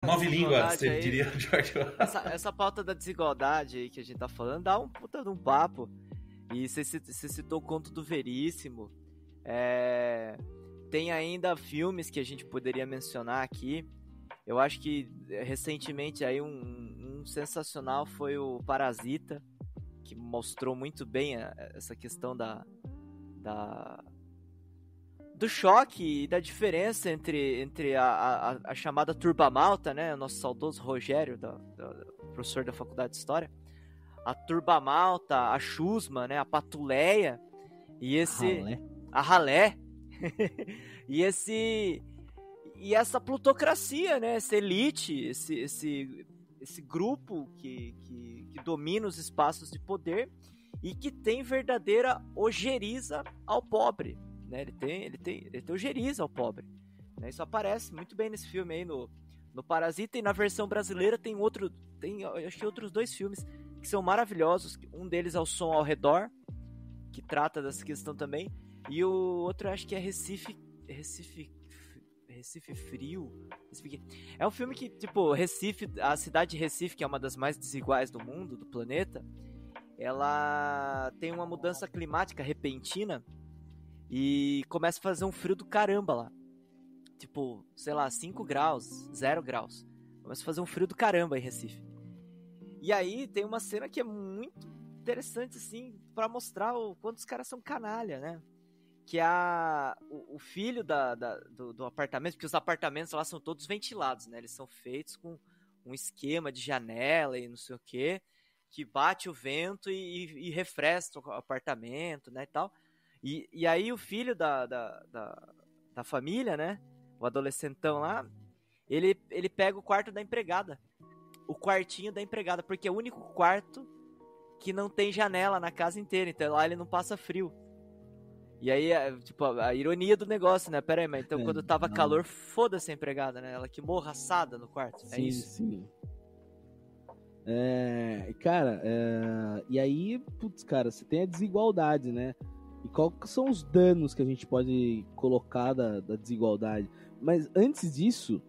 Nove línguas, Desigualdade aí, diria o George. essa pauta da desigualdade aí que a gente tá falando dá um puta de um papo. E você citou o conto do Veríssimo. Tem ainda filmes que a gente poderia mencionar aqui. Eu acho que recentemente aí um sensacional foi o Parasita, que mostrou muito bem essa questão do choque e da diferença entre a chamada turba malta, né? O nosso saudoso Rogério, professor da Faculdade de História. A turba malta, a chusma, né? A patuleia e a ralé. e essa plutocracia, né? Essa elite, esse grupo que domina os espaços de poder e que tem verdadeira ojeriza ao pobre, né? Ele tem ojeriza ao pobre, né? Isso aparece muito bem nesse filme aí no Parasita, e na versão brasileira tem acho que outros 2 filmes que são maravilhosos. Um deles é o Som ao Redor, que trata dessa questão também, e o outro acho que é Recife Frio. É um filme que, tipo, Recife, a cidade de Recife, que é uma das mais desiguais do mundo, do planeta, ela tem uma mudança climática repentina e começa a fazer um frio do caramba lá. Tipo, sei lá, 5 graus, 0 graus. Começa a fazer um frio do caramba em Recife. E aí tem uma cena que é muito interessante, assim, pra mostrar o quanto os caras são canalha, né? Que é o filho do apartamento, porque os apartamentos lá são todos ventilados, né? Eles são feitos com um esquema de janela e não sei o quê, que bate o vento e refresca o apartamento, né, e tal. E aí o filho da família, né, o adolescentão lá, ele pega o quarto da empregada, o quartinho da empregada, porque é o único quarto que não tem janela na casa inteira, então lá ele não passa frio. E aí, tipo, a ironia do negócio, né? Pera aí, mas então quando tava calor, foda-se a empregada, né? Ela que morra assada no quarto. Sim, é isso? Sim. Cara, e aí, putz, cara, você tem a desigualdade, né? E quais são os danos que a gente pode colocar da desigualdade? Mas antes disso,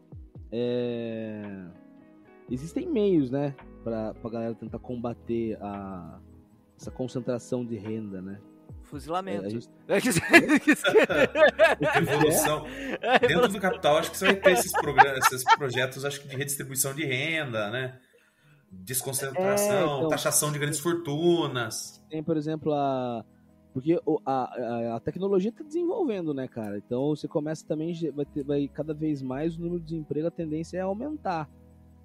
existem meios, né? Pra galera tentar combater essa concentração de renda, né? Fuzilamento. Revolução. Dentro do capital, acho que você vai ter esses projetos, acho que de redistribuição de renda, né? Desconcentração, então, taxação de grandes fortunas. Tem, por exemplo, porque a tecnologia está desenvolvendo, né, cara? Então você começa também, vai cada vez mais o número de desemprego, a tendência é aumentar.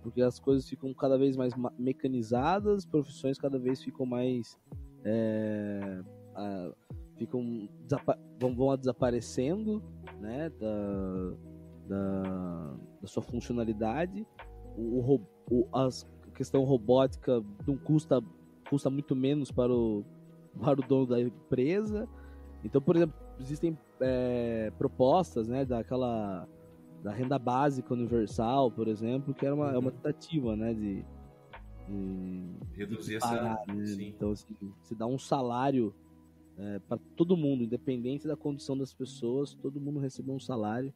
Porque as coisas ficam cada vez mais mecanizadas, profissões cada vez ficam mais... vão desaparecendo, né, da sua funcionalidade. A questão robótica não custa muito menos para o dono da empresa. Então, por exemplo, existem propostas, né, da renda básica universal, por exemplo, que é uma tentativa, né, de reduzir parar, essa... né? Sim. Então, assim, você dá um salário para todo mundo, independente da condição das pessoas, todo mundo recebe um salário,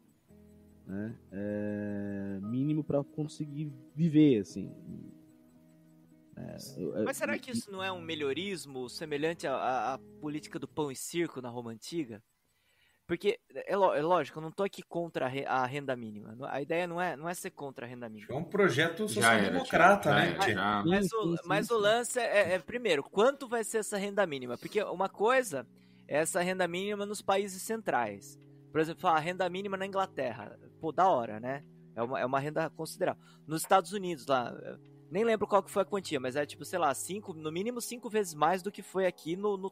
né, mínimo para conseguir viver, assim. Mas será que isso não é um melhorismo semelhante à política do pão e circo na Roma Antiga? Porque, é lógico, eu não tô aqui contra a renda mínima. A ideia não é ser contra a renda mínima. É um projeto social-democrata, né? Mas o lance primeiro, quanto vai ser essa renda mínima? Porque uma coisa é essa renda mínima nos países centrais. Por exemplo, a renda mínima na Inglaterra. Pô, da hora, né? É uma renda considerável. Nos Estados Unidos, lá, nem lembro qual que foi a quantia, mas é tipo, sei lá, no mínimo 5 vezes mais do que foi aqui no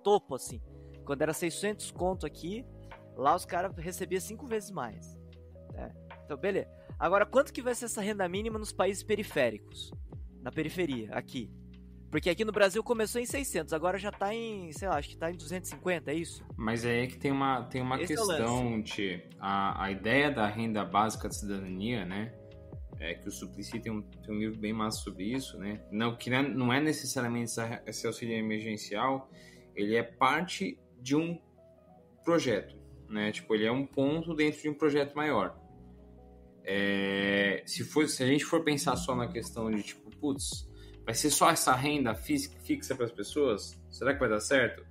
topo, assim. Quando era 600 conto aqui, lá os caras recebiam 5 vezes mais. Né? Então, beleza. Agora, quanto que vai ser essa renda mínima nos países periféricos? Na periferia, aqui. Porque aqui no Brasil começou em 600, agora já tá em, sei lá, acho que tá em 250, é isso? Mas aí é que tem uma questão, a ideia da renda básica de cidadania, né? Que o Suplicy tem um livro bem massa sobre isso, né? Não é necessariamente esse auxílio emergencial, ele é parte de um projeto, né? Tipo, ele é um ponto dentro de um projeto maior. se a gente for pensar só na questão de tipo, putz, vai ser só essa renda fixa para as pessoas? Será que vai dar certo?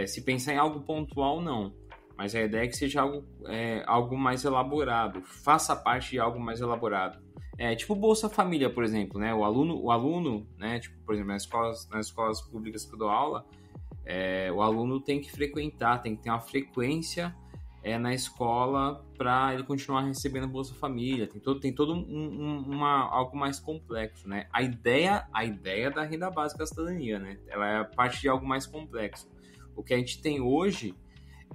Se pensar em algo pontual, não. Mas a ideia é que seja algo mais elaborado, faça parte de algo mais elaborado. Tipo Bolsa Família, por exemplo, né? O aluno, né? Tipo, por exemplo, nas escolas públicas que eu dou aula, o aluno tem que frequentar, tem que ter uma frequência na escola para ele continuar recebendo Bolsa Família. Tem todo algo mais complexo, né? A ideia da renda básica da cidadania, né? Ela é parte de algo mais complexo. O que a gente tem hoje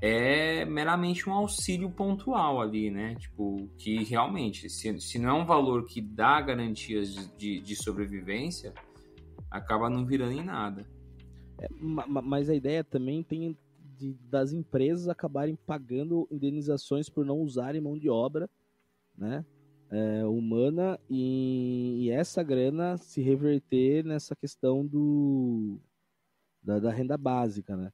é meramente um auxílio pontual ali, né? Tipo, que realmente, se não é um valor que dá garantias de sobrevivência, acaba não virando em nada. Mas a ideia também tem das empresas acabarem pagando indenizações por não usarem mão de obra, né? Humana, e essa grana se reverter nessa questão da renda básica, né?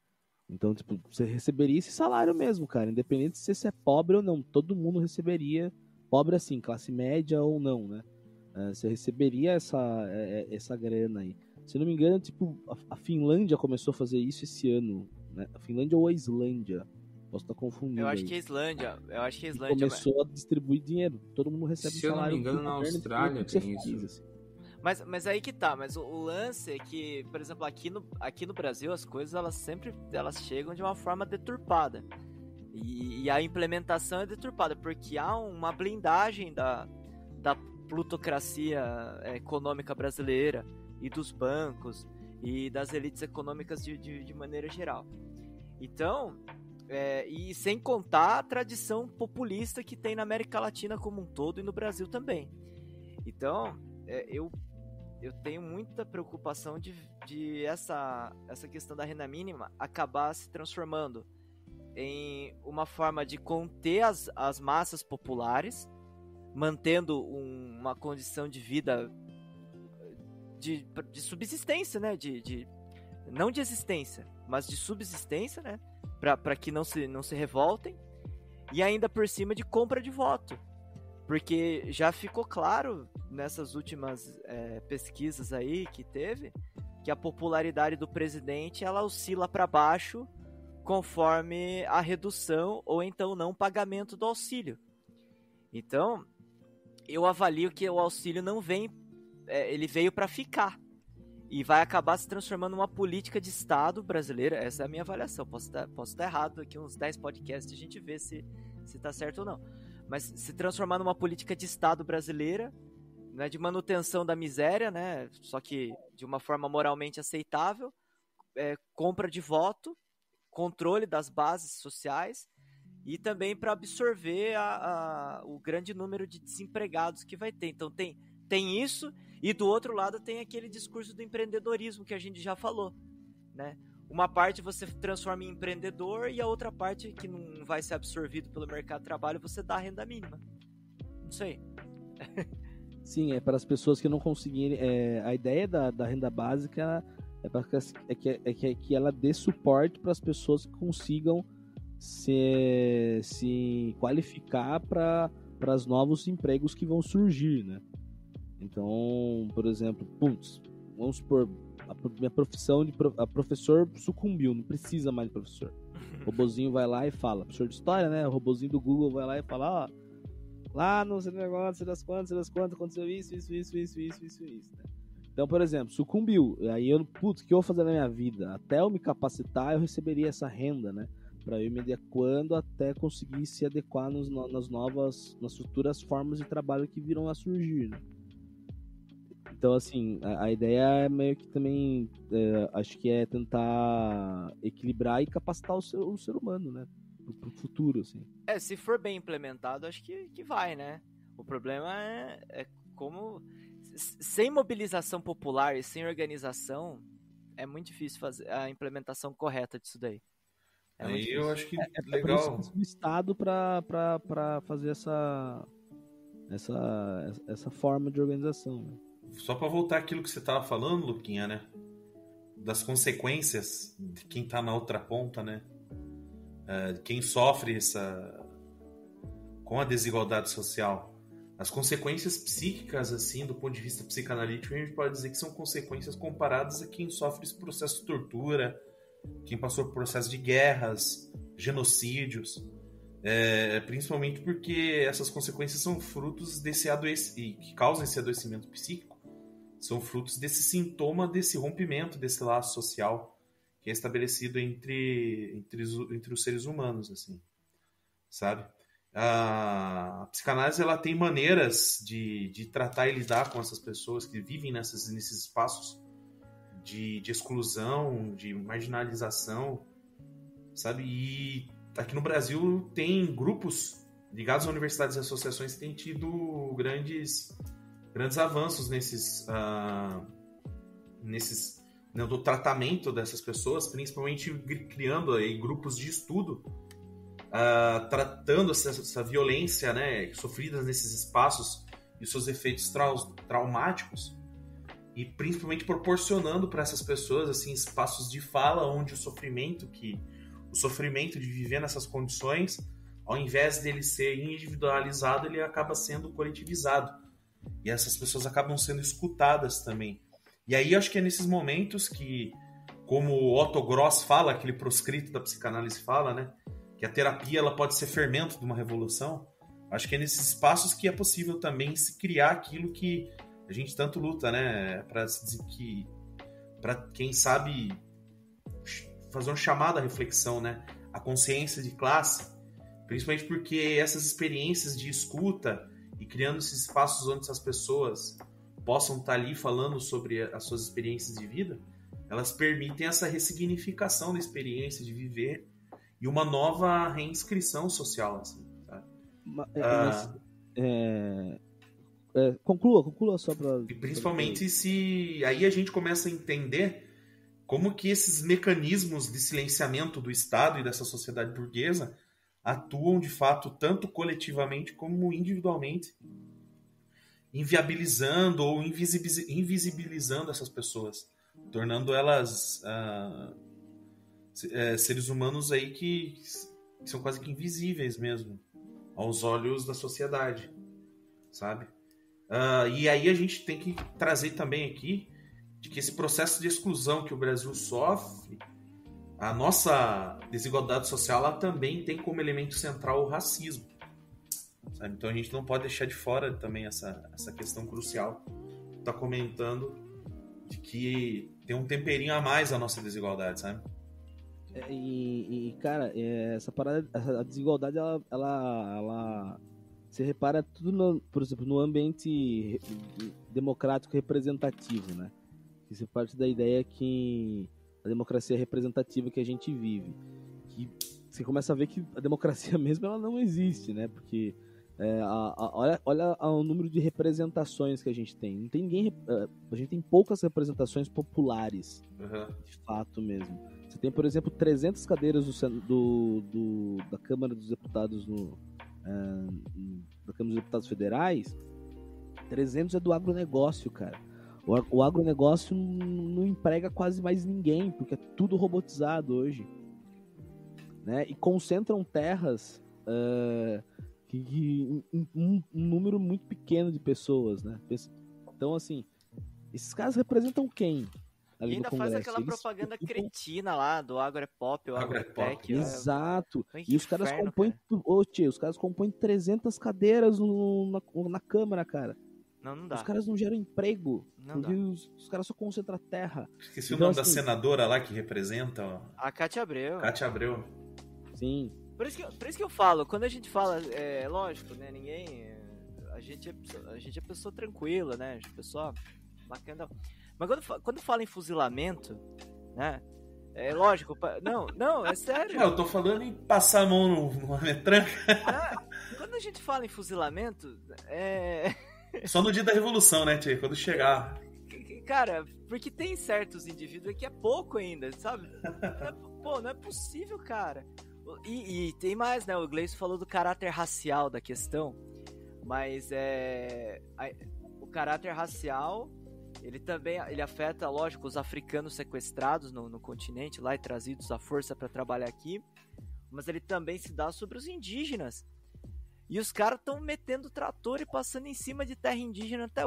Então, tipo, você receberia esse salário mesmo, cara, independente se você é pobre ou não, todo mundo receberia, pobre assim, classe média ou não, né? Você receberia essa grana aí. Se não me engano, tipo, a Finlândia começou a fazer isso esse ano, né? A Finlândia ou a Islândia? Posso estar confundindo. Eu acho que é Islândia. Começou a distribuir dinheiro. Todo mundo recebe salário. Se eu não me engano, na Austrália tem isso. Assim. Mas aí que tá, mas o lance é que, por exemplo, aqui no Brasil as coisas elas chegam de uma forma deturpada. E a implementação é deturpada, porque há uma blindagem da plutocracia econômica brasileira e dos bancos e das elites econômicas de maneira geral. Então, e sem contar a tradição populista que tem na América Latina como um todo e no Brasil também. Então, eu tenho muita preocupação de essa questão da renda mínima acabar se transformando em uma forma de conter as massas populares, mantendo uma condição de vida de subsistência, né? Não de existência, mas de subsistência, né? Para que não se revoltem, e ainda por cima de compra de voto. Porque já ficou claro nessas últimas pesquisas aí que teve, que a popularidade do presidente ela oscila para baixo conforme a redução ou então não pagamento do auxílio. Então, eu avalio que o auxílio não vem, ele veio para ficar e vai acabar se transformando numa política de Estado brasileira. Essa é a minha avaliação. Posso estar errado, daqui uns 10 podcasts a gente vê se tá certo ou não. Mas se transformar numa política de Estado brasileira, né, de manutenção da miséria, né, só que de uma forma moralmente aceitável, compra de voto, controle das bases sociais e também para absorver o grande número de desempregados que vai ter. Então tem isso, e do outro lado tem aquele discurso do empreendedorismo que a gente já falou, né? Uma parte você transforma em empreendedor e a outra parte que não vai ser absorvido pelo mercado de trabalho você dá a renda mínima. Não sei. Sim, para as pessoas que não conseguirem... a ideia da renda básica é que ela dê suporte para as pessoas que consigam se qualificar para os novos empregos que vão surgir, né? Então, por exemplo, vamos supor, a minha profissão a professor sucumbiu, não precisa mais de professor. O robozinho vai lá e fala, professor de história, né? O robozinho do Google vai lá e fala, lá no seu negócio, sei das quantas, aconteceu isso, né? Então, por exemplo, sucumbiu. Aí eu, o que eu vou fazer na minha vida? Até eu me capacitar, eu receberia essa renda, né? Para eu ir me adequando até conseguir se adequar nas futuras formas de trabalho que virão a surgir, né? Então, assim, a ideia é meio que também, acho que é tentar equilibrar e capacitar o ser humano, né? Pro futuro, assim. Se for bem implementado, acho que vai, né? O problema é como... Sem mobilização popular e sem organização, é muito difícil fazer a implementação correta disso daí. Aí eu acho que legal. O Estado para fazer essa forma de organização, né? Só para voltar àquilo que você estava falando, Luquinha, né? Das consequências de quem está na outra ponta, né? Quem sofre com a desigualdade social. as consequências psíquicas, assim, do ponto de vista psicanalítico, a gente pode dizer que são consequências comparadas a quem sofre esse processo de tortura, quem passou por processo de guerras, genocídios, principalmente porque essas consequências são frutos desse adoecimento, que causam esse adoecimento psíquico, são frutos desse sintoma, desse rompimento, desse laço social que é estabelecido entre os seres humanos, assim, sabe? A psicanálise, ela tem maneiras de tratar e lidar com essas pessoas que vivem nesses espaços de exclusão, de marginalização, sabe? E aqui no Brasil tem grupos ligados a universidades e associações que têm tido grandes avanços no tratamento dessas pessoas, principalmente criando aí grupos de estudo, tratando essa violência, né, sofrida nesses espaços e seus efeitos traumáticos, e principalmente proporcionando para essas pessoas assim, espaços de fala onde o sofrimento de viver nessas condições, ao invés dele ser individualizado, ele acaba sendo coletivizado. E essas pessoas acabam sendo escutadas também. E aí acho que é nesses momentos que, como o Otto Gross fala, aquele proscrito da psicanálise fala, né, que a terapia ela pode ser fermento de uma revolução, acho que é nesses espaços que é possível também se criar aquilo que a gente tanto luta, né, para quem sabe fazer um chamado à reflexão, né, a consciência de classe, principalmente porque essas experiências de escuta e criando esses espaços onde essas pessoas possam estar ali falando sobre as suas experiências de vida, elas permitem essa ressignificação da experiência de viver e uma nova reinscrição social, assim, sabe? Conclua só para... E principalmente se aí a gente começa a entender como que esses mecanismos de silenciamento do Estado e dessa sociedade burguesa atuam de fato tanto coletivamente como individualmente, inviabilizando ou invisibilizando essas pessoas, tornando elas seres humanos aí que são quase que invisíveis mesmo aos olhos da sociedade, sabe? E aí a gente tem que trazer também aqui de que esse processo de exclusão que o Brasil sofre, a nossa desigualdade social, ela também tem como elemento central o racismo, sabe? Então a gente não pode deixar de fora também essa questão crucial que tá comentando, de que tem um temperinho a mais a nossa desigualdade, sabe? Cara, essa parada, a desigualdade, ela se repara tudo, por exemplo, no ambiente democrático representativo, né? Que se parte da ideia que a democracia representativa que a gente vive, que você começa a ver que a democracia mesmo ela não existe, né? Porque olha o número de representações que a gente tem. Não tem ninguém, a gente tem poucas representações populares, de fato mesmo. Você tem, por exemplo, 300 cadeiras da Câmara dos Deputados da Câmara dos Deputados Federais, 300 é do agronegócio, cara. O agronegócio não emprega quase mais ninguém, porque é tudo robotizado hoje, né? E concentram terras um número muito pequeno de pessoas, né? Então, assim, esses caras representam quem? E ainda faz aquela propaganda cretina lá do Agro é Pop, o Agro é Tech. Exato. E os caras compõem... os caras compõem 300 cadeiras na Câmara, cara. Não dá. Os caras não geram emprego. Porque os caras só concentram terra. Esqueci o nome da senadora lá que representa. A Cátia Abreu. Cátia Abreu. Sim. Por isso que eu falo, quando a gente fala, lógico, né, a gente é pessoa tranquila, né, pessoa bacana. Mas quando fala em fuzilamento, né, lógico, não, é sério. Eu tô falando em passar a mão numa metranca. Quando a gente fala em fuzilamento, Só no dia da Revolução, né, tia? Quando chegar. Cara, porque tem certos indivíduos que é pouco ainda, sabe? Não é possível, cara. E tem mais, né? O Gleison falou do caráter racial da questão, mas o caráter racial, ele afeta, lógico, os africanos sequestrados no continente lá e trazidos à força para trabalhar aqui, mas ele também se dá sobre os indígenas. E os caras estão metendo trator e passando em cima de terra indígena até